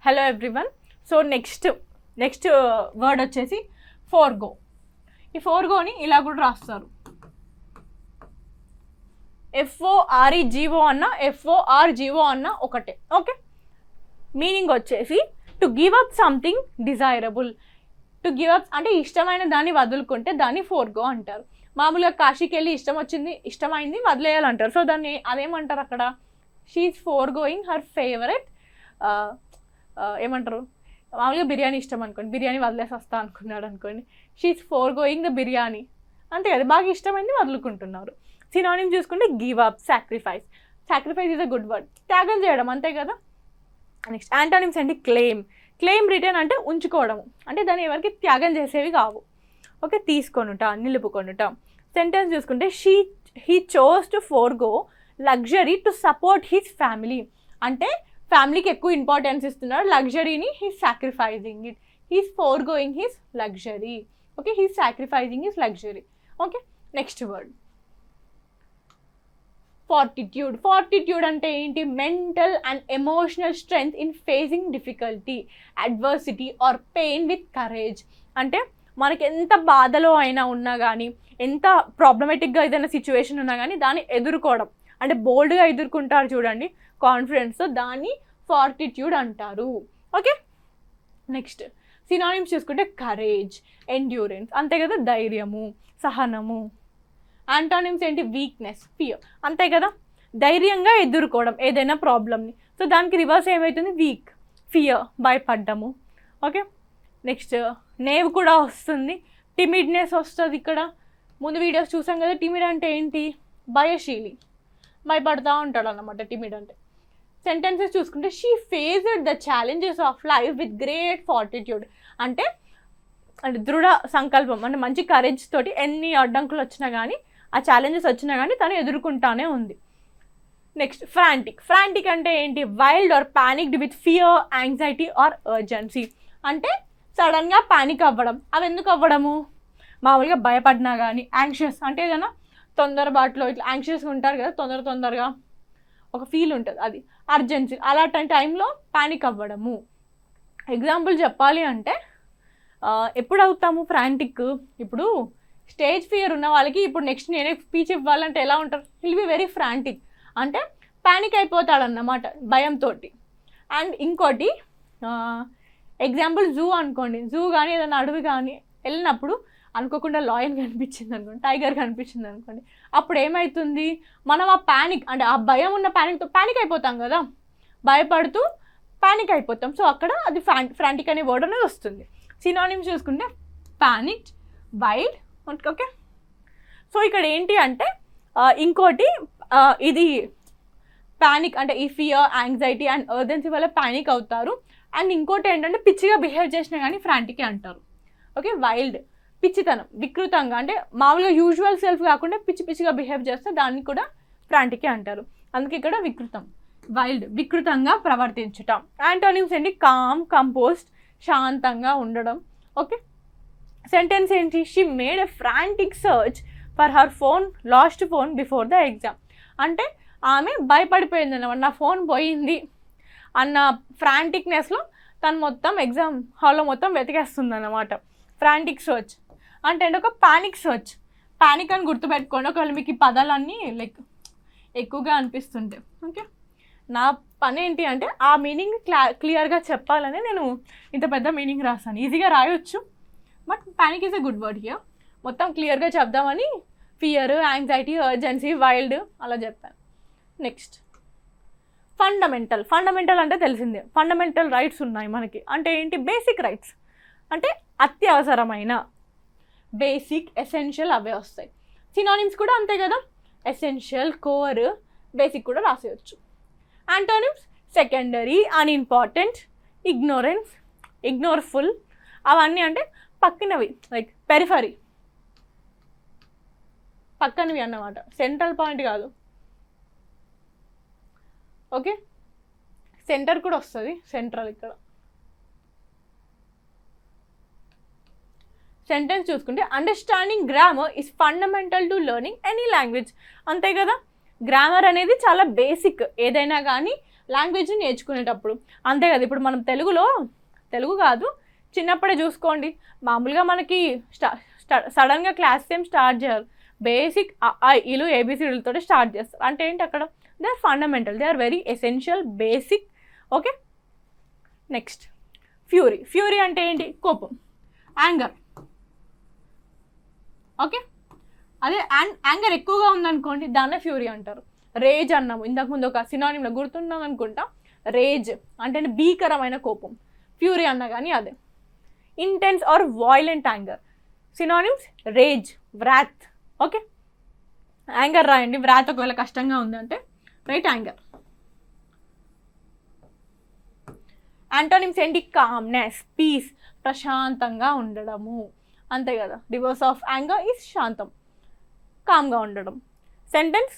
Hello everyone. So next word వచ్చేసి forgo. ఈ ఫోర్గోని ఇలా కూడా రాస్తారు, FOREGO అన్న FORGO అన్న ఒకటే. ఓకే, మీనింగ్ వచ్చేసి to give up something desirable. To give up అంటే ఇష్టమైన దాన్ని వదులుకుంటే దాన్ని ఫోర్గో అంటారు. మామూలుగా కాశీకి వెళ్ళి ఇష్టమైంది వదిలేయాలంటారు. సో దాన్ని అదేమంటారు అక్కడ, షీఈస్ ఫోర్గోయింగ్ హర్ ఫేవరెట్, ఏమంటారు, మామూలుగా బిర్యానీ ఇష్టం అనుకోండి, బిర్యానీ వదిలేసి వస్తా అనుకున్నాడు అనుకోండి, షీఈస్ ఫోర్గోయింగ్ ద బిర్యానీ, అంతే కదా, బాగా ఇష్టమైంది వదులుకుంటున్నారు. సినానిమ్ చూసుకుంటే give up, sacrifice. Sacrifice is a good word, త్యాగం చేయడం, అంతే కదా. నెక్స్ట్ యాంటోనిమ్స్ ఏంటి, క్లెయిమ్ రిటర్న్ అంటే ఉంచుకోవడం, అంటే దాన్ని ఎవరికి త్యాగం చేసేవి కావు. ఓకే, తీసుకొనుట, నిలుపుకొనుట. సెంటెన్స్ చూసుకుంటే he chose to forgo luxury to support his family, అంటే ఫ్యామిలీకి ఎక్కువ ఇంపార్టెన్స్ ఇస్తున్నాడు, లగ్జరీని he's sacrificing it, he's forgoing his luxury. Okay, he's sacrificing his luxury. Okay, next word fortitude అంటే ఏంటి, mental and emotional strength in facing difficulty, adversity are pain with courage. అంటే మనకి ఎంత బాధలో అయినా ఉన్నా కానీ, ఎంత ప్రాబ్లమేటిక్గా ఏదైనా సిచ్యువేషన్ ఉన్నా కానీ దాన్ని ఎదుర్కోవడం, అంటే బోల్డ్గా ఎదుర్కొంటారు చూడండి, కాన్ఫిడెన్స్తో, దాన్ని ఫార్టిట్యూడ్ అంటారు. ఓకే, నెక్స్ట్ సినానిమ్స్ చూసుకుంటే కరేజ్, ఎండ్యూరెన్స్, అంతే కదా, ధైర్యము, సహనము. యాంటోనిమ్స్ ఏంటి, వీక్నెస్, ఫియర్, అంతే కదా, ధైర్యంగా ఎదుర్కోవడం ఏదైనా ప్రాబ్లమ్ని. సో దానికి రివర్స్ ఏమవుతుంది, వీక్, ఫియర్, భయపడ్డము. ఓకే, నెక్స్ట్ నేవ్ కూడా వస్తుంది, టిమిడ్నెస్ వస్తుంది. ఇక్కడ ముందు వీడియోస్ చూసాం కదా, టిమిడ్ అంటే ఏంటి, భయశీలి, భయపడతా ఉంటాడు అన్నమాట టిమిడ్ అంటే. సెంటెన్సెస్ చూసుకుంటే she faced the challenges of life with great fortitude, అంటే దృఢ సంకల్పం, అంటే మంచి కరేజ్ తోటి ఎన్ని అడ్డంకులు వచ్చినా కానీ, ఆ ఛాలెంజెస్ వచ్చినా కానీ తను ఎదుర్కొంటానే ఉంది. నెక్స్ట్ ఫ్రాంటిక్ అంటే ఏంటి, wild or panicked with fear, anxiety or urgency, అంటే సడన్గా పానిక్ అవ్వడం. అవి ఎందుకు అవ్వడము, మామూలుగా భయపడినా కానీ, యాంగ్షియస్ అంటే ఏదైనా తొందరబాటులో ఇట్లా యాంగ్షియస్గా ఉంటారు కదా, తొందరగా ఒక ఫీల్ ఉంటుంది, అది అర్జెన్సీ. అలాంటి టైంలో పానిక్ అవ్వడము. ఎగ్జాంపుల్ చెప్పాలి అంటే ఎప్పుడు అవుతాము ఫ్రాంటిక్, ఇప్పుడు స్టేజ్ ఫియర్ ఉన్న వాళ్ళకి, ఇప్పుడు నెక్స్ట్ నేనే స్పీచ్ ఇవ్వాలంటే ఎలా ఉంటారు, విల్ బి వెరీ ఫ్రాంటిక్, అంటే పానిక్ అయిపోతాడన్నమాట భయంతో. అండ్ ఇంకోటి ఎగ్జాంపుల్ జూ అనుకోండి, జూ కానీ ఏదైనా అడవి కానీ వెళ్ళినప్పుడు అనుకోకుండా లాయన్ కనిపించింది అనుకోండి, టైగర్ కనిపించింది అనుకోండి, అప్పుడు ఏమవుతుంది, మనం ఆ పానిక్, అంటే ఆ భయం ఉన్న పానిక్ అయిపోతాం కదా, భయపడుతూ పానిక్ అయిపోతాం. సో అక్కడ అది ఫ్రాంటిక్ అనే వర్డ్ అనేది వస్తుంది. సినానిమ్స్ చూసుకుంటే పానిక్, వైల్డ్. ఓకే, సో ఇక్కడ ఏంటి అంటే ఇంకోటి ఇది పానిక్ అంటే ఈ ఫియర్, యాంగ్జైటీ అండ్ అర్జెన్సీ వల్ల పానిక్ అవుతారు. అండ్ ఇంకోటి ఏంటంటే పిచ్చిగా బిహేవ్ చేసినా కానీ ఫ్రాంటికే అంటారు. ఓకే, వైల్డ్ పిచ్చితనం, వికృతంగా, అంటే మామూలుగా యూజువల్ సెల్ఫ్ కాకుండా పిచ్చిగా బిహేవ్ చేస్తే దాన్ని కూడా ఫ్రాంటికే అంటారు. అందుకే ఇక్కడ వైల్డ్, వికృతంగా ప్రవర్తించటం. యాంటోనిమ్స్ ఏంటి, కామ్, కంపోజ్డ్, శాంతంగా ఉండడం. ఓకే, సెంటెన్స్ ఏంటి, she made a ఫ్రాంటిక్ search for her last phone before the exam, అంటే ఆమె భయపడిపోయింది అన్నమాట, నా ఫోన్ పోయింది అన్న ఫ్రాంటిక్నెస్లో తను మొత్తం ఎగ్జామ్ హాల్లో మొత్తం వెతికేస్తుంది అన్నమాట. ఫ్రాంటిక్ సర్చ్ అంటే ఒక పానిక్ సర్చ్. పానిక్ అని గుర్తుపెట్టుకోండి, ఒకవేళ మీకు ఈ పదాలన్నీ లైక్ ఎక్కువగా అనిపిస్తుంటే. ఓకే, నా పని ఏంటి అంటే ఆ మీనింగ్ క్లియర్గా చెప్పాలని నేను ఇంత పెద్ద మీనింగ్ రాస్తాను. ఈజీగా రాయొచ్చు, but panic is a good word here. మొత్తం క్లియర్గా చెప్దామని ఫియర్, యాంగ్జైటీ, అర్జెన్సీ, వైల్డ్ అలా చెప్పాను. నెక్స్ట్ ఫండమెంటల్ అంటే తెలిసిందే, ఫండమెంటల్ రైట్స్ ఉన్నాయి మనకి. అంటే ఏంటి, బేసిక్ రైట్స్, అంటే అత్యవసరమైన, బేసిక్, ఎసెన్షియల్ అవే వస్తాయి. సినానిమ్స్ కూడా అంతే కదా, ఎసెన్షియల్, కోర్, బేసిక్ కూడా రాసేయచ్చు. యాంటోనిమ్స్ సెకండరీ, అన్ఇంపార్టెంట్, ఇగ్నోర్ఫుల్, అవన్నీ అంటే పక్కనవి, లైక్ పెరిఫరీ, పక్కనవి అన్నమాట, సెంట్రల్ పాయింట్ కాదు. ఓకే, సెంటర్ కూడా వస్తుంది, సెంట్రల్. ఇక్కడ సెంటెన్స్ చూసుకుంటే understanding grammar is fundamental to learning any language, అంతే కదా. గ్రామర్ అనేది చాలా బేసిక్, ఏదైనా కానీ లాంగ్వేజ్ నేర్చుకునేటప్పుడు. అంతే కదా, ఇప్పుడు మనం తెలుగు కాదు చిన్నప్పుడే చూసుకోండి, మామూలుగా మనకి సడన్గా క్లాస్ టైం స్టార్ట్ చేయాలి, బేసిక్ ఇలు ఏబిసిడీలతో స్టార్ట్ చేస్తారు. అంటే ఏంటి అక్కడ, they are fundamental, they are very essential, basic. Okay, next fury. Fury అంటే ఏంటి, కోపం, యాంగర్. ఓకే, అదే యాంగర్ ఎక్కువగా ఉందనుకోండి దాన్నే ఫ్యూరీ అంటారు. రేజ్ అన్నాము ఇంతకుముందు ఒక సినానిమ్లో గుర్తున్నాం అనుకుంటా, రేజ్ అంటే భీకరమైన కోపం, ఫ్యూరీ అన్నా కానీ అదే. Intense or violent anger, synonyms rage, wrath. Okay, anger రాయండి, వ్రాత్ ఒకవేళ కష్టంగా ఉందంటే రైట్ యాంగర్. యాంటోనిమ్స్ ఏంటి, కామ్నెస్, పీస్, ప్రశాంతంగా ఉండడము, అంతే కదా. రివర్స్ ఆఫ్ యాంగర్ ఈజ్ శాంతం, కామ్గా ఉండడం. Sentence,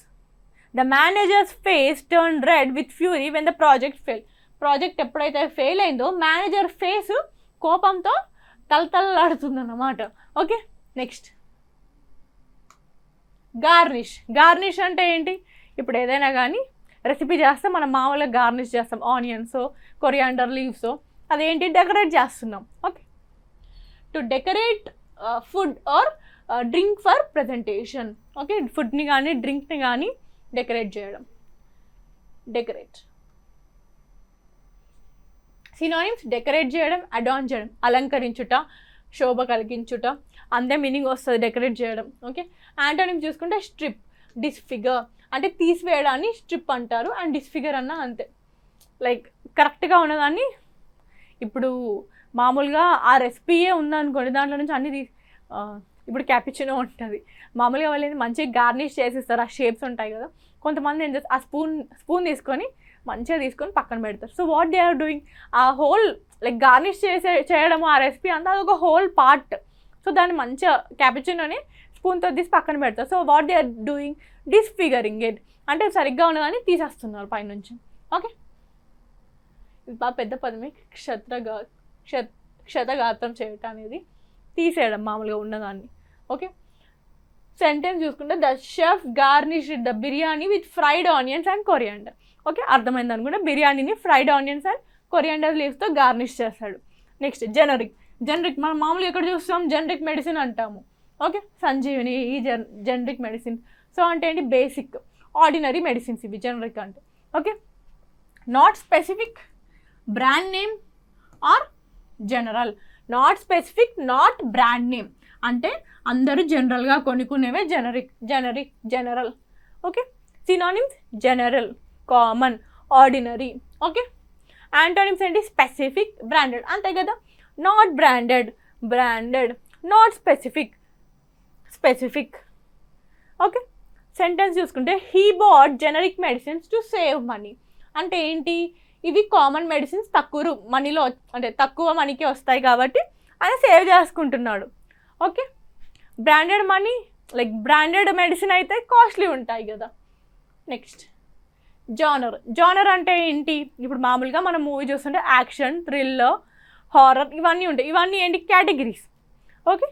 the manager's face turn red with fury when the project fail. Project ఎప్పుడైతే ఫెయిల్ అయిందో మేనేజర్ ఫేస్ కోపంతో తలతలలాడుతుందన్నమాట. Okay, next garnish. గార్నిష్ అంటే ఏంటి, ఇప్పుడు ఏదైనా కానీ రెసిపీ చేస్తే మనం మామూలుగా గార్నిష్ చేస్తాం, ఆనియన్స్, కొరియాండర్ లీవ్స్, అదేంటి డెకరేట్ చేస్తున్నాం. Okay, to decorate food are drink for presentation. Okay, ఫుడ్ని కానీ డ్రింక్ని కానీ డెకరేట్ చేయడం, డెకరేట్. సినానిమ్స్, డెకరేట్ చేయడం, అడాన్ చేయడం, అలంకరించుట, శోభ కలిగించుట, అంతే మీనింగ్ వస్తుంది డెకరేట్ చేయడం. ఓకే, యాంటోనిమ్స్ చూసుకుంటే స్ట్రిప్, డిస్ఫిగర్ అంటే తీసివేయడాన్ని స్ట్రిప్ అంటారు, అండ్ డిస్ఫిగర్ అన్న అంతే, లైక్ కరెక్ట్గా ఉన్నదాన్ని. ఇప్పుడు మామూలుగా ఆ రెసిపీయే ఉందనుకోండి, దాంట్లో నుంచి అన్ని ఇప్పుడు క్యాపిచినో ఉంటుంది, మామూలుగా వాళ్ళు మంచిగా గార్నిష్ చేసిస్తారు, ఆ షేప్స్ ఉంటాయి కదా. కొంతమంది ఏం చేస్తారు, ఆ స్పూన్ తీసుకొని మంచిగా తీసుకొని పక్కన పెడతారు. So what they are doing, ఆ హోల్ లైక్ గార్నిష్ చేయడము ఆ రెసిపీ అంతా అదొక హోల్ పార్ట్. సో దాన్ని మంచిగా క్యాపిచినోని స్పూన్తో తీసి పక్కన పెడతారు. So what they are doing, disfiguring it అంటే సరిగ్గా ఉన్నదాన్ని తీసేస్తున్నారు పైనుంచి. ఓకే, ఇది బాగా పెద్ద పదమే, క్షతగాత్రం చేయటం అనేది తీసేయడం మామూలుగా ఉన్నదాన్ని. ఓకే, సెంటెన్స్ చూసుకుంటే the chef garnish the biryani with fried onions and coriander. Okay, అర్థమైంది అనుకుంటే బిర్యానీని ఫ్రైడ్ ఆనియన్స్ అండ్ కొరియాండర్ లీవ్స్తో గార్నిష్ చేస్తాడు. Next generic. జెనరిక్ మనం మామూలుగా ఎక్కడ చూస్తాం, జెనరిక్ మెడిసిన్ అంటాము. ఓకే, సంజీవిని, ఈ జెనరిక్ మెడిసిన్. సో అంటే ఏంటి, బేసిక్ ఆర్డినరీ మెడిసిన్స్ ఇవి జెనరిక్ అంటే. Okay, not specific, brand name or general. Not specific, not brand name అంటే అందరూ జనరల్గా కొనుక్కునేవే general. Okay, synonyms general, common, ordinary. Okay, antonyms ఏంటి, స్పెసిఫిక్, బ్రాండెడ్, అంతే కదా. Not branded, branded, not specific. Okay, sentence చూసుకుంటే he bought generic medicines to save money అంటే ఏంటి, ఇవి కామన్ మెడిసిన్స్ తక్కువ మనీలో అంటే తక్కువ మనీకే వస్తాయి కాబట్టి ఆయన సేవ్ చేసుకుంటున్నాడు. Okay, branded money like branded medicine అయితే కాస్ట్లీ ఉంటాయి కదా. నెక్స్ట్ జానర్ అంటే ఏంటి, ఇప్పుడు మామూలుగా మనం మూవీ చూస్తుంటే యాక్షన్, థ్రిల్లర్, హారర్ ఇవన్నీ ఉంటాయి, ఇవన్నీ ఏంటి కేటగిరీస్. ఓకే,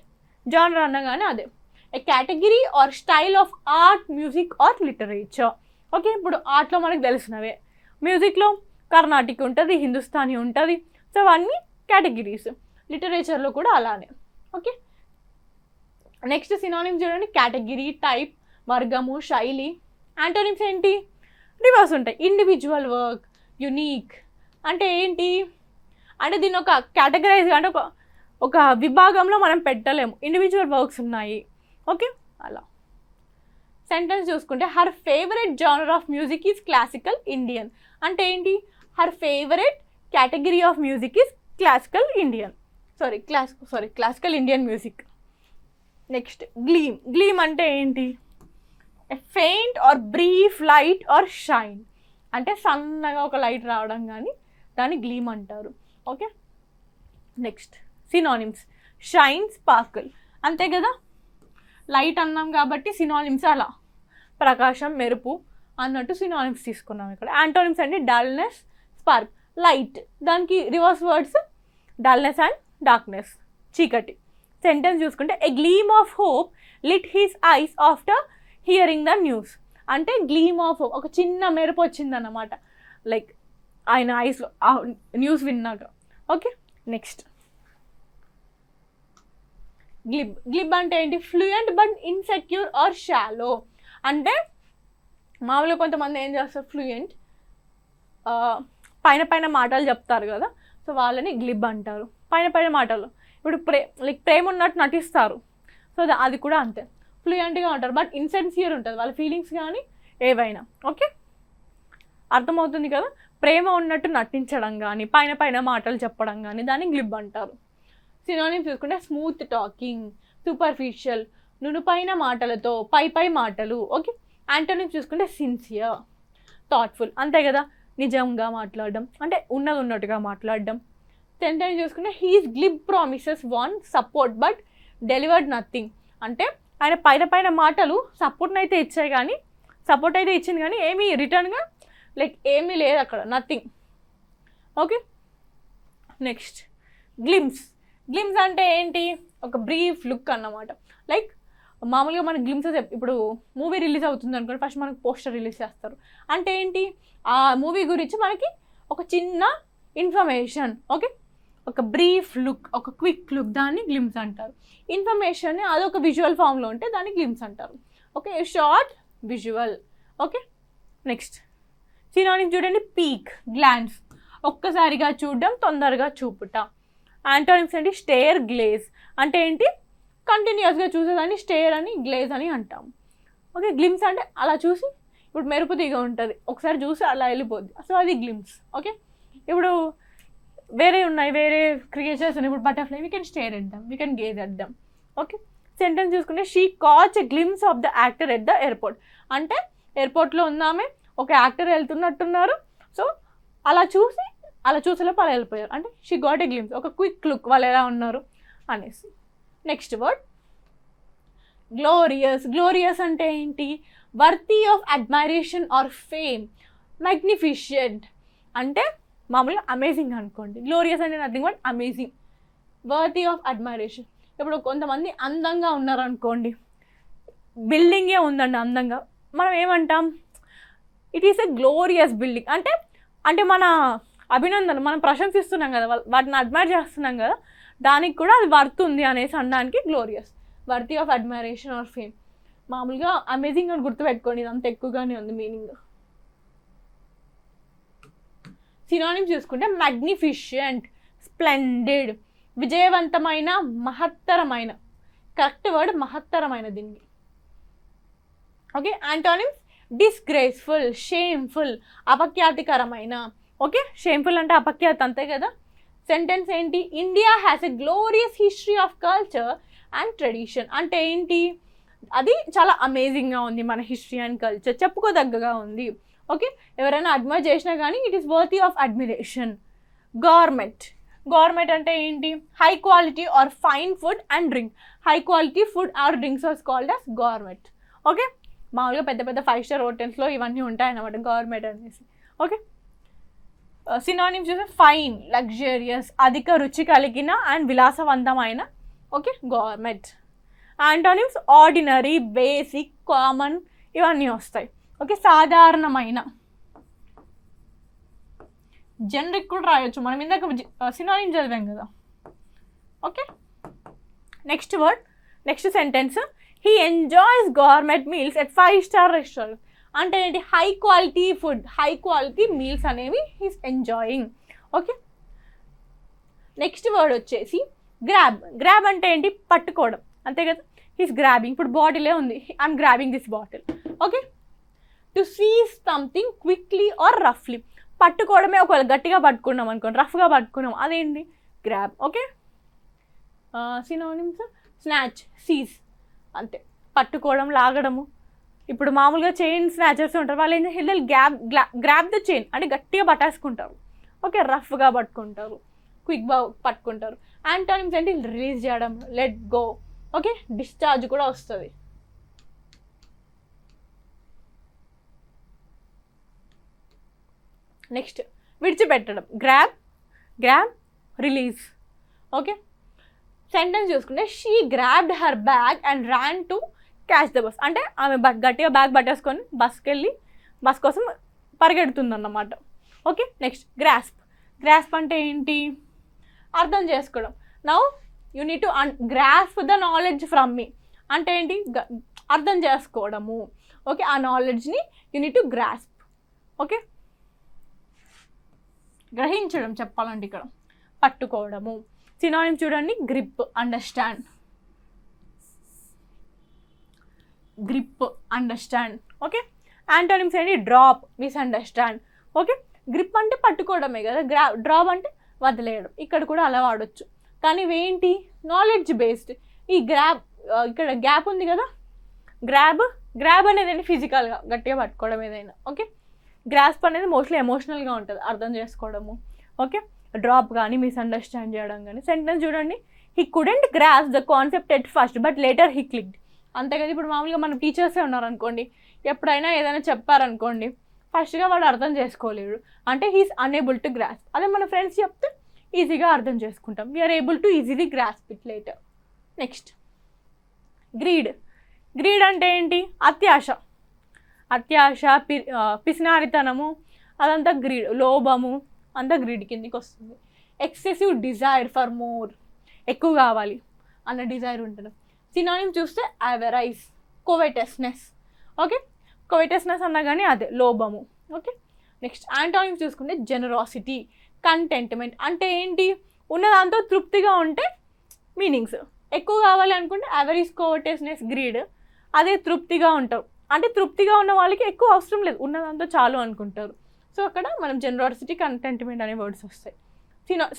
జానర్ అనగానే అదే a category or style of art, music or literature. Okay, ఇప్పుడు ఆర్ట్లో మనకు తెలిసినవే, మ్యూజిక్లో కర్ణాటిక్ ఉంటుంది, హిందుస్థానీ ఉంటుంది, సో అవన్నీ కేటగిరీస్. లిటరేచర్లో కూడా అలానే. ఓకే, నెక్స్ట్ సినానిమ్స్ చూడండి, కేటగిరీ, టైప్, వర్గము, శైలి. యాంటోనిమ్స్ ఏంటి, రివర్స్ ఉంటాయి. ఇండివిజువల్ వర్క్, యునీక్ అంటే ఏంటి అంటే దీన్ని ఒక కేటగరైజ్ అంటే ఒక విభాగంలో మనం పెట్టలేము, ఇండివిజువల్ వర్క్స్ ఉన్నాయి. ఓకే, అలా. సెంటెన్స్ చూసుకుంటే her favourite genre of music is classical Indian అంటే ఏంటి, her favourite category of music is classical Indian music. Next gleam అంటే ఏంటి, a faint or brief light or shine అంటే సన్నగా ఒక లైట్ రావడం కానీ దాన్ని గ్లీమ్ అంటారు. Okay, next synonyms shine, sparkle అంతే కదా. లైట్ అన్నాం కాబట్టి సినానిమ్స్ అలా ప్రకాశం, మెరుపు అన్నట్టు సినానిమ్స్ తీసుకున్నాం ఇక్కడ. యాంటోనిమ్స్ అంటే డల్నెస్, స్పార్క్, లైట్, దానికి reverse words dullness and darkness, చీకటి. సెంటెన్స్ చూసుకుంటే a gleam of hope lit his eyes after hearing the news అంటే గ్లీమ్ ఆఫ్ హోప్ ఒక చిన్న మెరుపు వచ్చిందన్నమాట, లైక్ ఆయన ఐస్ న్యూస్ విన్నాక. Okay, next glib. గ్లిబ్ అంటే ఏంటి? Fluent but insecure or shallow. అంటే మామూలుగా కొంతమంది ఏం చేస్తారు, ఫ్లూయెంట్ పైన పైన మాటలు చెప్తారు కదా, సో వాళ్ళని గ్లిబ్ అంటారు. పైన పైన మాటలు, ఇప్పుడు ప్రేమ ఉన్నట్టు నటిస్తారు, సో అది కూడా అంతే, ఫ్లూయెంట్గా ఉంటారు. బట్ ఇన్సెన్సియర్ ఉంటుంది వాళ్ళ ఫీలింగ్స్ కానీ ఏవైనా. ఓకే, అర్థమవుతుంది కదా? ప్రేమ ఉన్నట్టు నటించడం కానీ పైన పైన మాటలు చెప్పడం కానీ దాన్ని గ్లిబ్ అంటారు. సినోనిమ్ చూసుకుంటే స్మూత్ టాకింగ్, సూపర్ఫిషియల్, నునుపైన మాటలతో, పై మాటలు. ఓకే, యాంటోనిమ్ చూసుకుంటే సిన్సియర్, థాట్ఫుల్, అంతే కదా, నిజంగా మాట్లాడడం, అంటే ఉన్నట్టుగా మాట్లాడడం. సెంటెన్స్ చూసుకుంటే he's glib promises one support but delivered nothing. అంటే ఆయన పైన మాటలు సపోర్ట్ అయితే ఇచ్చింది కానీ ఏమీ రిటర్న్గా ఏమీ లేదు అక్కడ, nothing. Okay, next glimpse. Glimpse అంటే ఏంటి? ఒక బ్రీఫ్ లుక్ అన్నమాట. మామూలుగా మనకి గ్లిమ్సెస్ ఇప్పుడు మూవీ రిలీజ్ అవుతుంది అనుకోండి, ఫస్ట్ మనకు పోస్టర్ రిలీజ్ చేస్తారు. అంటే ఏంటి? ఆ మూవీ గురించి మనకి ఒక చిన్న ఇన్ఫర్మేషన్. ఓకే, ఒక బ్రీఫ్ లుక్, ఒక క్విక్ లుక్, దాన్ని గ్లిమ్స్ అంటారు. ఇన్ఫర్మేషన్ అదొక విజువల్ ఫామ్లో ఉంటే దాన్ని గ్లిమ్స్ అంటారు. Okay, short, visual. Okay, next synonym చూడండి, పీక్, గ్లాన్స్, ఒక్కసారిగా చూడడం, తొందరగా చూపుట. యాంటోనిమ్స్ ఏంటి? Stare, glaze. అంటే ఏంటి? కంటిన్యూస్గా చూసేదాన్ని స్టేర్ అని, గ్లేజ్ అని అంటాం. ఓకే, గ్లిమ్స్ అంటే అలా చూసి, ఇప్పుడు మెరుపు తీగ ఉంటుంది, ఒకసారి చూసి అలా వెళ్ళిపోద్ది, సో అది గ్లిమ్స్. ఓకే, ఇప్పుడు వేరే క్రియేచర్స్ ఉన్నాయి, ఇప్పుడు butterfly, we can stare at them, we can gaze at them. Okay, sentence చూసుకుంటే she catch a glimpse of the actor at the airport. అంటే ఎయిర్పోర్ట్లో ఉందామే, ఒక యాక్టర్ వెళ్తున్నట్టున్నారు, సో అలా చూసేలోపు అలా వెళ్ళిపోయారు, అంటే షీ గాట్ ఎ గ్లిమ్స్, ఒక క్విక్ లుక్ వాళ్ళు ఎలా ఉన్నారు అనేసి. Next word glorious. గ్లోరియస్ అంటే ఏంటి? Worthy of admiration or fame, magnificent. అంటే మామూలుగా అమేజింగ్ అనుకోండి. గ్లోరియస్ అంటే nothing but amazing, worthy of admiration. ఇప్పుడు కొంతమంది అందంగా ఉన్నారనుకోండి, బిల్డింగే ఉందండి అందంగా, మనం ఏమంటాం? It is a glorious building. అంటే మన అభినందన, మనం ప్రశంసిస్తున్నాం కదా, వాటిని అడ్మైర్ చేస్తున్నాం కదా, దానికి కూడా అది వర్త్ ఉంది అనేసి అనడానికి glorious, worthy of admiration or fame. మామూలుగా అమేజింగ్ అని గుర్తుపెట్టుకోండి, ఇది అంత ఎక్కువగానే ఉంది మీనింగ్. సినోనిమ్ చూసుకుంటే మ్యాగ్నిఫిషియంట్, స్ప్లెండెడ్, విజయవంతమైన, మహత్తరమైన. కరెక్ట్ వర్డ్ మహత్తరమైన దీనికి. ఓకే, యాంటోనిమ్స్ డిస్గ్రేస్ఫుల్, షేమ్ఫుల్, అపఖ్యాతికరమైన. ఓకే, షేమ్ఫుల్ అంటే అపఖ్యాతి, అంతే కదా. సెంటెన్స్ ఏంటి? India has a glorious history of culture and tradition. అంటే ఏంటి? అది చాలా అమేజింగ్గా ఉంది, మన హిస్టరీ అండ్ కల్చర్ చెప్పుకోదగ్గగా ఉంది. ఓకే, ఎవరైనా అడ్మైర్ చేసినా కానీ it is worthy of admiration. Government. Government అంటే ఏంటి? High quality or fine food and drink. High quality food or drinks are called as government. Okay, మామూలుగా పెద్ద 5-star హోటల్స్లో ఇవన్నీ ఉంటాయన్నమాట గవర్నమెంట్ అనేసి. ఓకే, సినోనిమ్స్ చూస్తే ఫైన్, లగ్జరియస్, అధిక రుచి కలిగిన అండ్ విలాసవంతమైన. Okay, government. Antonyms ordinary, basic, common, ఇవన్నీ వస్తాయి. ఓకే, సాధారణమైన, జనరిక్ కూడా రాయొచ్చు, మనం ఇందాక సినోనిమ్ చదివాం కదా. Okay, next sentence, he enjoys government meals at 5-star restaurant. అంటే ఏంటి? High quality food, high quality meals అనేవి he's enjoying. Okay, next word వచ్చేసి గ్రాబ్. గ్రాబ్ అంటే ఏంటి? పట్టుకోవడం, అంతే కదా. హీస్ గ్రాబింగ్, ఇప్పుడు బాటిలే ఉంది, I'm grabbing this bottle. Okay, to seize something quickly or రఫ్లీ. పట్టుకోవడమే, ఒకవేళ గట్టిగా పట్టుకున్నాం అనుకోండి, రఫ్గా పట్టుకున్నాం, అదేంటి? Grab. Okay, synonyms snatch, seize, అంతే, పట్టుకోవడం, లాగడము. ఇప్పుడు మామూలుగా చైన్ స్నాచర్స్ ఉంటారు, వాళ్ళు ఏం చేయాలి? గ్రాబ్ ద చైన్ అంటే గట్టిగా పట్టేసుకుంటారు. ఓకే, రఫ్గా పట్టుకుంటారు, క్విక్గా పట్టుకుంటారు. యాంటోనిమ్స్ అంటే రిలీజ్ చేయడం, లెట్ గో. ఓకే, డిశ్చార్జ్ కూడా వస్తుంది. నెక్స్ట్ విడిచిపెట్టడం, గ్రాబ్, రిలీజ్. ఓకే, సెంటెన్స్ చూసుకుంటే she grabbed her bag and Ryan to catch the bus. అంటే ఆమె గట్టిగా బ్యాగ్ పట్టేసుకొని బస్కి వెళ్ళి బస్ కోసం పరిగెడుతుంది అన్నమాట. Okay, next grasp. గ్రాస్ప్ అంటే ఏంటి? అర్థం చేసుకోవడం. Now you need to grasp the knowledge from me అంటే ఏంటి? అర్థం చేసుకోవడము. ఓకే, ఆ నాలెడ్జ్ని you need to grasp. Okay, గ్రహించడం చెప్పాలంటే ఇక్కడ పట్టుకోవడము. సినానిమ్ చూడండి, grip, understand. Grip, understand. Okay, antonyms ఏంటి? Drop, misunderstand. ఓకే, గ్రిప్ అంటే పట్టుకోవడమే కదా, డ్రాప్ అంటే వదిలేయడం. ఇక్కడ కూడా అలా వాడచ్చు, కానీ ఇవేంటి? Knowledge based. ఈ ఇక్కడ గ్యాప్ ఉంది కదా, గ్రాబ్ అనేది ఏంటి? ఫిజికల్గా గట్టిగా పట్టుకోవడం ఏదైనా. ఓకే, గ్రాస్ప్ అనేది మోస్ట్లీ ఎమోషనల్గా ఉంటుంది, అర్థం చేసుకోవడము. ఓకే, డ్రాప్ కానీ మిస్అండర్స్టాండ్ చేయడం కానీ. సెంటెన్స్ చూడండి, he couldn't grasp the concept at first but later he clicked. అంతే కదా, ఇప్పుడు మామూలుగా మన టీచర్సే ఉన్నారనుకోండి, ఎప్పుడైనా ఏదైనా చెప్పారనుకోండి, ఫస్ట్గా వాడు అర్థం చేసుకోలేడు అంటే హీఈస్ అన్ఏబుల్ టు గ్రాస్ప్. అదే మన ఫ్రెండ్స్ చెప్తే ఈజీగా అర్థం చేసుకుంటాం, we are able to easily grasp it later. Next greed. Greed అంటే ఏంటి? అత్యాశ. పిసినారితనము అదంతా గ్రీడ్. లోభము అంతా గ్రీడ్ కిందికి వస్తుంది. ఎక్సెసివ్ డిజైర్ ఫర్ మోర్, ఎక్కువ కావాలి అన్న డిజైర్ ఉంటుంది. సినానిమ్ చూస్తే అవరైజ్, కోవెటస్నెస్. ఓకే, కోవెటస్నెస్ అన్నా కానీ అదే లోభము. ఓకే, నెక్స్ట్ యాంటోనిమ్స్ చూసుకుంటే జెనరాసిటీ, కంటెంట్మెంట్ అంటే ఏంటి? ఉన్నదాంతో తృప్తిగా ఉంటే మీనింగ్స్. ఎక్కువ కావాలి అనుకుంటే అవరైజ్, కోవెటస్నెస్, గ్రీడ్. అదే తృప్తిగా ఉంటారు అంటే తృప్తిగా ఉన్న వాళ్ళకి ఎక్కువ అవసరం లేదు, ఉన్నదాంతో చాలు అనుకుంటారు. సో అక్కడ మనం జెనరాసిటీ, కంటెంట్మెంట్ అనే వర్డ్స్ వస్తాయి.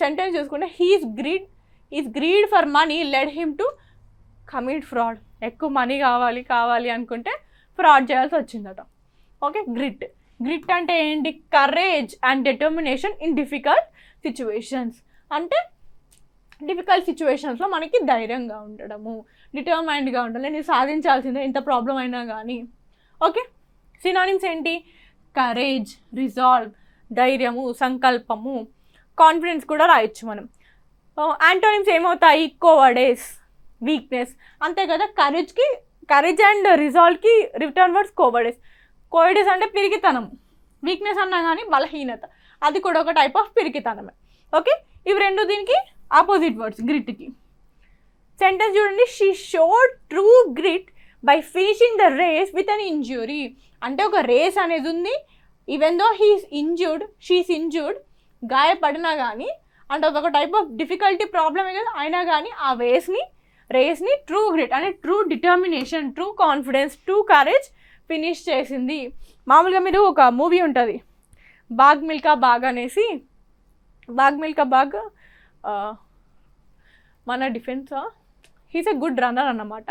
సెంటెన్స్ చూసుకుంటే is greed for money led him to commit fraud. ఎక్కువ మనీ కావాలి అనుకుంటే ఫ్రాడ్ చేయాల్సి వచ్చిందట. ఓకే, గ్రిట్ అంటే ఏంటి? Courage and determination in difficult situations. అంటే డిఫికల్ట్ సిచ్యువేషన్స్లో మనకి ధైర్యంగా ఉండడము, డిటర్మైన్డ్గా ఉండడం, నేను సాధించాల్సిందే ఎంత ప్రాబ్లం అయినా కానీ. ఓకే, సినానిమ్స్ ఏంటి? కరేజ్, రిజాల్వ్, ధైర్యము, సంకల్పము, కాన్ఫిడెన్స్ కూడా రాయొచ్చు మనం. యాంటోనిమ్స్ ఏమవుతాయి? కోవర్డెస్, వీక్నెస్. అంతే కదా, కరేజ్ అండ్ రిజాల్వ్కి రిటర్న్ వర్డ్స్ కోవర్డెస్. కోవర్డెస్ అంటే పిరికితనం, వీక్నెస్ అన్నా కానీ బలహీనత, అది కూడా ఒక టైప్ ఆఫ్ పిరికితనమే. ఓకే, ఇవి రెండు దీనికి ఆపోజిట్ వర్డ్స్ గ్రిట్కి. సెంటెన్స్ చూడండి, she showed true grit by finishing the race with an injury. అంటే ఒక రేస్ అనేది ఉంది, ఈవెన్ దో షీఈస్ ఇంజ్యూర్డ్, గాయపడినా కానీ, అంటే అదొక టైప్ ఆఫ్ డిఫికల్టీ ప్రాబ్లమే కదా, అయినా కానీ ఆ రేస్ని ట్రూ గ్రిట్ అంటే true determination, true confidence, true courage finish చేసింది. మామూలుగా మీరు ఒక మూవీ ఉంటుంది బాగ్ మిల్కా బాగ్ అనేసి, మన defence he's a good runner అన్నమాట.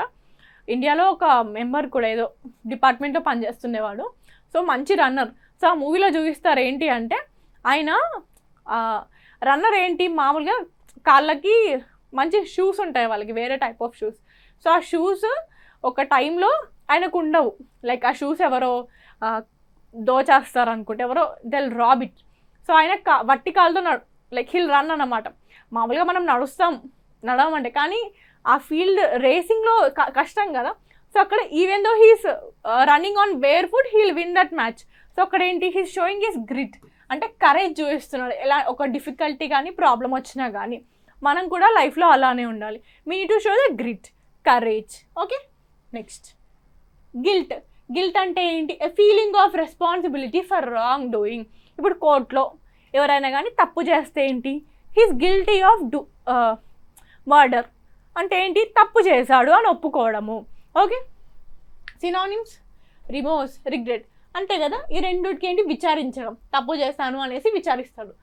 ఇండియాలో ఒక మెంబర్ కూడా ఏదో డిపార్ట్మెంట్లో పనిచేస్తుండేవాడు, సో మంచి రన్నర్. సో ఆ మూవీలో చూపిస్తారు ఏంటి అంటే, ఆయన రన్నర్ ఏంటి, మామూలుగా కాళ్ళకి మంచి షూస్ ఉంటాయి వాళ్ళకి, వేరే టైప్ ఆఫ్ షూస్. సో ఆ షూస్ ఒక టైంలో ఆయనకు ఉండవు, లైక్ ఆ షూస్ ఎవరో దోచేస్తారు అనుకుంటే, ఎవరో దెల్ రాబ్ ఇట్. సో ఆయన వట్టి కాళ్ళతో లైక్ హిల్ రన్ అన్నమాట. మామూలుగా మనం నడవమంటే, కానీ ఆ ఫీల్డ్ రేసింగ్లో కష్టం కదా. సో అక్కడ even though he's running on bare foot he'll win that match. So అక్కడ ఏంటి, హీస్ షోయింగ్ హిస్ గ్రిట్ అంటే కరేజ్ చూపిస్తున్నాడు. ఎలా ఒక డిఫికల్టీ కానీ ప్రాబ్లం వచ్చినా కానీ మనం కూడా లైఫ్లో అలానే ఉండాలి. We need to show the grit, courage. Okay, next guilt అంటే ఏంటి? A feeling of responsibility for wrong doing. ఇప్పుడు కోర్టులో ఎవరైనా కానీ తప్పు చేస్తే ఏంటి, హీస్ గిల్టీ ఆఫ్ మర్డర్ అంటే ఏంటి, తప్పు చేశాడు అని ఒప్పుకోవడము. ఓకే, సినానిమ్స్ రిమోర్స్, రిగ్రెట్ అంతే కదా. ఈ రెండుకి ఏంటి, విచారించడం, తప్పు చేశాను అనేసి విచారిస్తాడు,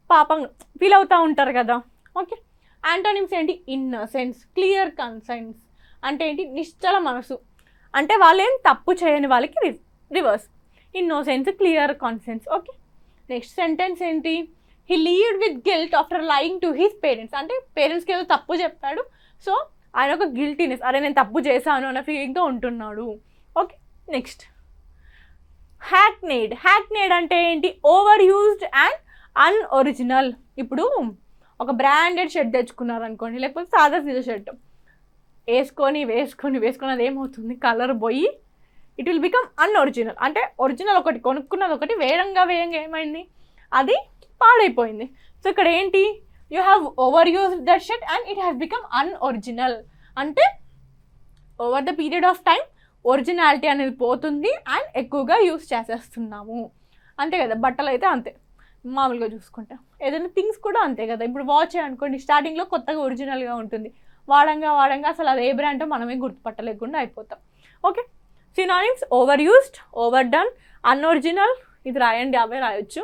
పాపం ఫీల్ అవుతూ ఉంటారు కదా. ఓకే, యాంటోనిమ్స్ ఏంటి, ఇన్నసెన్స్, క్లియర్ కన్సెన్స్ అంటే ఏంటి, నిశ్చల మనసు. అంటే వాళ్ళు ఏం తప్పు చేయని వాళ్ళకి reverse, innocence, clear conscience. Okay, next sentence ఏంటి, he lived with guilt after lying to his parents. అంటే పేరెంట్స్కి ఏదో తప్పు చెప్పాడు, సో ఆయన ఒక గిల్టీనెస్, అరే నేను తప్పు చేశాను అన్న ఫీలింగ్తో ఉంటున్నాడు. ఓకే, నెక్స్ట్ హ్యాక్నేడ్ అంటే ఏంటి, ఓవర్ యూజ్డ్ అండ్ అన్ఒరిజినల్. ఇప్పుడు ఒక బ్రాండెడ్ షర్ట్ తెచ్చుకున్నారు అనుకోండి, లేకపోతే సాదా సీదా షర్ట్ వేసుకొని అది ఏమవుతుంది, కలర్ పోయి ఇట్ విల్ బికమ్ అన్ఒరిజినల్. అంటే ఒరిజినల్ ఒకటి కొనుక్కున్నది ఒకటి, వేయంగా ఏమైంది, అది పాడైపోయింది. సో ఇక్కడ ఏంటి, you have over used that shirt and it has become unoriginal. అంటే over the period of time originality అనేది పోతుంది అండ్ ఎక్కువగా యూస్ చేసేస్తున్నాము. అంతే కదా, బట్టలు అయితే అంతే మామూలుగా చూసుకుంటాం, ఏదైనా థింగ్స్ కూడా అంతే కదా. ఇప్పుడు వాచ్ అనుకోండి, స్టార్టింగ్లో కొత్తగా ఒరిజినల్గా ఉంటుంది, వాడంగా అసలు అది ఏ బ్రాండో మనమే గుర్తుపట్టలేకుండా అయిపోతాం. Okay, synonyms over used, over done, unoriginal, ఇది రాయండి, అవే రాయొచ్చు.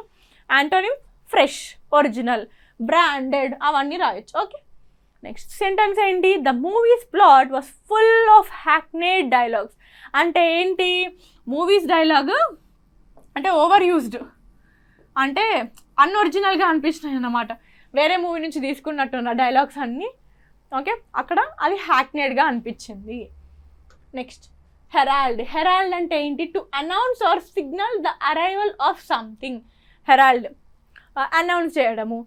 యాంటోనిమ్ ఫ్రెష్, ఒరిజినల్, బ్రాండెడ్, అవన్నీ రాయొచ్చు. ఓకే, నెక్స్ట్ సెంటెన్స్ ఏంటి, the movie's plot was full of hackneyed dialogues. అంటే ఏంటి, మూవీస్ డైలాగ్ అంటే ఓవర్ యూజ్డ్, అంటే అన్ఒరిజినల్గా అనిపిస్తున్నాయి అన్నమాట, వేరే మూవీ నుంచి తీసుకున్నట్టున్న డైలాగ్స్ అన్నీ. ఓకే, అక్కడ అది హ్యాక్నేడ్గా అనిపించింది. Next Herald. హెరాల్డ్ అంటే ఏంటి, to announce or signal the arrival of something. Herald announce చేయడము,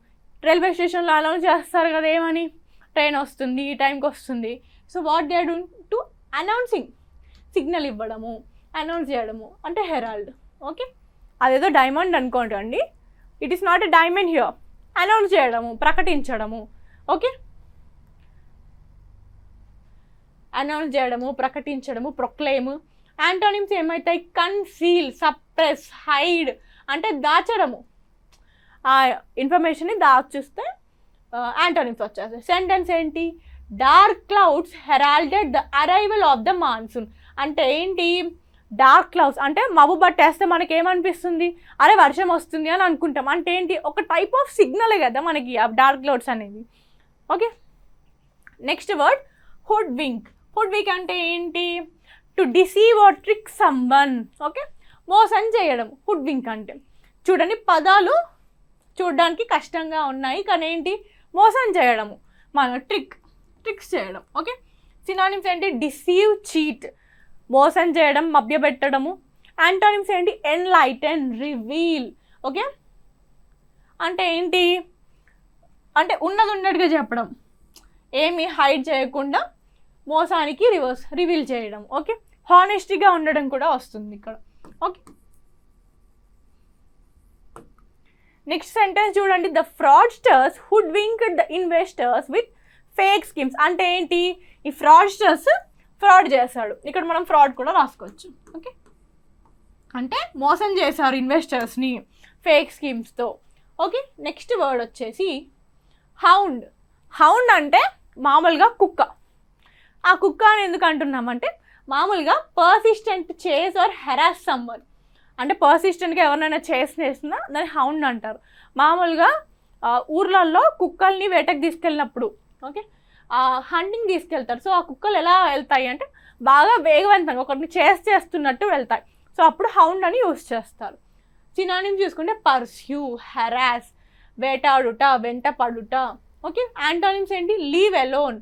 రైల్వే స్టేషన్లో అనౌన్స్ చేస్తారు కదా, ఏమని, ట్రైన్ వస్తుంది, ఈ టైంకి వస్తుంది. So what they are doing, to announcing, signal ఇవ్వడము, అనౌన్స్ చేయడము అంటే హెరాల్డ్. ఓకే, అదేదో డైమండ్ అనుకోండి, it is not a diamond here, announce చేయడము, ప్రకటించడము. ఓకే, అనౌన్స్ చేయడము, ప్రకటించడము, ప్రొక్లెయిమ్. యాంటోనిమ్స్ ఏమవుతాయి, కన్సీల్, సప్రెస్, హైడ్ అంటే దాచడము, ఆ ఇన్ఫర్మేషన్ని దాచిస్తే యాంటోనిమ్స్ వచ్చేస్తాయి. సెంటెన్స్ ఏంటి, dark clouds heralded the arrival of the monsoon. అంటే ఏంటి, డార్క్ క్లౌడ్స్ అంటే మబ్బు పట్టేస్తే మనకి ఏమనిపిస్తుంది, అరే వర్షం వస్తుంది అని అనుకుంటాం. అంటే ఏంటి, ఒక టైప్ ఆఫ్ సిగ్నలే కదా మనకి ఆ డార్క్ క్లౌడ్స్ అనేది. Okay, next word hoodwink. Hoodwink అంటే ఏంటి, to deceive or trick someone. Okay, మోసం చేయడం హుడ్ వింక్ అంటే. చూడండి, పదాలు చూడడానికి కష్టంగా ఉన్నాయి కానీ ఏంటి, మోసం చేయడము, మన ట్రిక్స్ చేయడం. ఓకే, సినానిమ్స్ ఏంటి, డిసీవ్, చీట్, మోసం చేయడం, మభ్యపెట్టడము. యాంటోనిమ్స్ ఏంటి, ఎన్లైటన్, రివీల్. ఓకే, అంటే ఏంటి, అంటే ఉన్నది ఉన్నట్టుగా చెప్పడం, ఏమి హైడ్ చేయకుండా మోసానికి రివీల్ చేయడం. ఓకే, హానెస్టీగా ఉండడం కూడా వస్తుంది ఇక్కడ. ఓకే, నెక్స్ట్ సెంటెన్స్ చూడండి, the fraudsters hoodwinked the investors with fake schemes. అంటే ఏంటి, ఈ ఫ్రాడ్స్టర్స్ ఫ్రాడ్ చేశాడు, ఇక్కడ మనం ఫ్రాడ్ కూడా రాసుకోవచ్చు. ఓకే, అంటే మోసం చేశారు ఇన్వెస్టర్స్ని ఫేక్ స్కీమ్స్తో. ఓకే, నెక్స్ట్ వర్డ్ వచ్చేసి హౌండ్. హౌండ్ అంటే మామూలుగా కుక్క. ఆ కుక్క అని ఎందుకు అంటున్నామంటే, మామూలుగా పర్సిస్టెంట్ చేస్ ఆర్ హెరాస్ సమ్మర్, అంటే పర్సిస్టెంట్గా ఎవరినైనా చేసినా దాన్ని హౌండ్ అంటారు. మామూలుగా ఊర్లలో కుక్కల్ని వేటకు తీసుకెళ్ళినప్పుడు, ఓకే, హంటింగ్ తీసుకెళ్తారు. సో ఆ కుక్కలు ఎలా వెళ్తాయి అంటే బాగా వేగవంతంగా ఒకరిని చేస్తున్నట్టు వెళ్తాయి. సో అప్పుడు హౌండ్ అని యూజ్ చేస్తారు. సినానిమ్స్ చూసుకుంటే పర్స్యూ, హెరాస్, వేటాడుట, వెంట పడుట. ఓకే, యాంటోనిమ్స్ ఏంటి, లీవ్ అలోన్,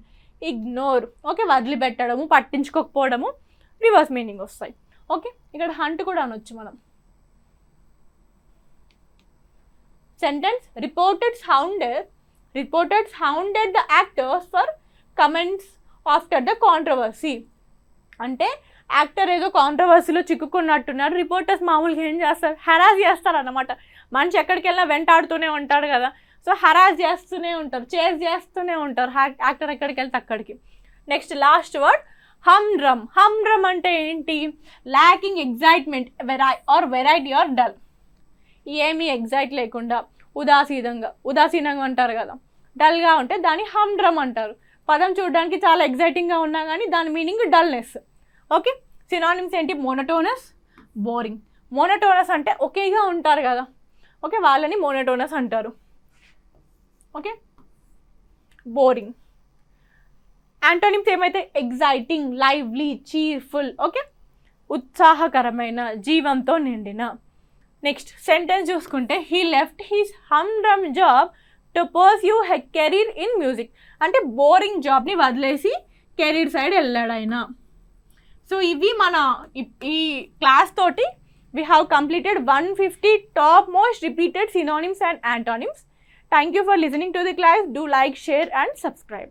ఇగ్నోర్. ఓకే, వదిలిపెట్టడము, పట్టించుకోకపోవడము, రివర్స్ మీనింగ్ వస్తాయి. ఓకే, ఇక్కడ హంట్ కూడా అనొచ్చు మనం. Sentence, reporters hounded the actors for comments after the controversy. అంటే యాక్టర్ ఏదో కాంట్రవర్సీలో చిక్కుకున్నట్టున్నారు, రిపోర్టర్స్ మామూలుగా ఏం చేస్తారు, హెరాస్ చేస్తారు అన్నమాట. మనిషి ఎక్కడికి వెళ్ళినా వెంటాడుతూనే ఉంటాడు కదా, సో హెరాస్ చేస్తూనే ఉంటారు, చేజ్ చేస్తూనే ఉంటారు యాక్టర్ ఎక్కడికి వెళ్తే అక్కడికి. Next last word humdrum. Humdrum అంటే ఏంటి, lacking excitement variety or dull. ఏమీ ఎగ్జైట్ లేకుండా ఉదాసీనంగా అంటారు కదా, డల్గా ఉంటే దాన్ని హమ్డ్రమ్ అంటారు. పదం చూడడానికి చాలా ఎగ్జైటింగ్గా ఉన్నా కానీ దాని మీనింగ్ డల్నెస్. ఓకే, సినానిమ్స్ ఏంటి, మోనోటోనస్, బోరింగ్. మోనోటోనస్ అంటే ఒకేగా ఉంటారు కదా, ఓకే, వాళ్ళని మోనోటోనస్ అంటారు. Okay, boring. యాంటోనిమ్స్ ఏమైతే, ఎగ్జైటింగ్, లైవ్లీ, చీర్ఫుల్. ఓకే, ఉత్సాహకరమైన, జీవంతో నిండిన. నెక్స్ట్ సెంటెన్స్ చూసుకుంటే, he left his humdrum job to pursue he career in music. అంటే బోరింగ్ జాబ్ని వదిలేసి కెరీర్ సైడ్ వెళ్ళాడు ఆయన. సో ఇవి మన ఈ క్లాస్ తోటి we have completed 150 top most repeated synonyms and antonyms. Thank you for listening to the class. Do like, share and subscribe.